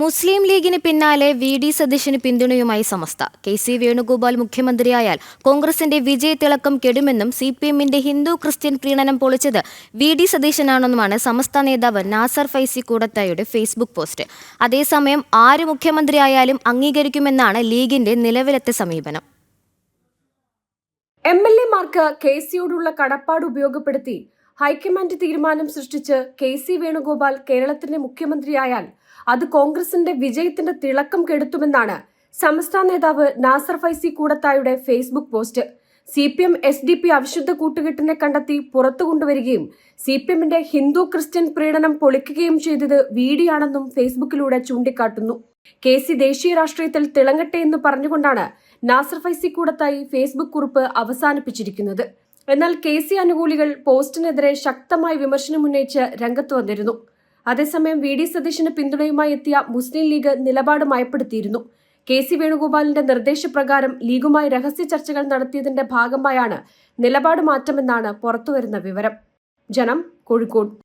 മുസ്ലിം ലീഗിന് പിന്നാലെ വി.ഡി. സതീശന് പിന്തുണയുമായി സമസ്ത. കെ.സി. വേണുഗോപാൽ മുഖ്യമന്ത്രിയായാൽ കോൺഗ്രസിന്റെ വിജയത്തിളക്കം കെടുമെന്നും സിപിഎമ്മിന്റെ ഹിന്ദു ക്രിസ്ത്യൻ പ്രീണനം പൊളിച്ചത് വി.ഡി. സതീശനാണെന്നുമാണ് സമസ്ത നേതാവ് നാസർ ഫൈസി കൂടത്തായിയുടെ ഫേസ്ബുക്ക് പോസ്റ്റ്. അതേസമയം ആര് മുഖ്യമന്ത്രിയായാലും അംഗീകരിക്കുമെന്നാണ് ലീഗിന്റെ നിലവിലത്തെ സമീപനം. എം.എൽ.എമാർക്ക് കെ.സിയോടുള്ള കടപ്പാട് ഉപയോഗപ്പെടുത്തി ഹൈക്കമാൻഡ് തീരുമാനം സൃഷ്ടിച്ച് കെ.സി. വേണുഗോപാൽ കേരളത്തിന്റെ മുഖ്യമന്ത്രിയായാൽ അത് കോൺഗ്രസിന്റെ വിജയത്തിന്റെ തിളക്കം കെടുത്തുമെന്നാണ് സമസ്ത നേതാവ് നാസർ ഫൈസി കൂടത്തായുടെ ഫേസ്ബുക്ക് പോസ്റ്റ്. സിപിഎം SDP അവിശുദ്ധ കൂട്ടുകെട്ടിനെ കണ്ടെത്തി പുറത്തു കൊണ്ടുവരികയും സിപിഎമ്മിന്റെ ഹിന്ദു ക്രിസ്ത്യൻ പ്രീണനം പൊളിക്കുകയും ചെയ്തത് വി.ഡി. ആണെന്നും ഫേസ്ബുക്കിലൂടെ ചൂണ്ടിക്കാട്ടുന്നു. കെ.സി. ദേശീയ രാഷ്ട്രീയത്തിൽ തിളങ്ങട്ടെ എന്ന് പറഞ്ഞുകൊണ്ടാണ് നാസർ ഫൈസി കൂടത്തായി ഫേസ്ബുക്ക് കുറിപ്പ് അവസാനിപ്പിച്ചിരിക്കുന്നത്. എന്നാൽ കെ.സി. അനുകൂലികൾ പോസ്റ്റിനെതിരെ ശക്തമായ വിമർശനമുന്നയിച്ച് രംഗത്ത് വന്നിരുന്നു. അതേസമയം വി.ഡി. സതീശന് പിന്തുണയുമായി എത്തിയ മുസ്ലിം ലീഗ് നിലപാട് മയപ്പെടുത്തിയിരുന്നു. കെ.സി. വേണുഗോപാലിന്റെ നിർദ്ദേശപ്രകാരം ലീഗുമായി രഹസ്യ ചർച്ചകൾ നടത്തിയതിന്റെ ഭാഗമായാണ് നിലപാട് മാറ്റമെന്നാണ് പുറത്തുവരുന്ന വിവരം. ജനം, കോഴിക്കോട്.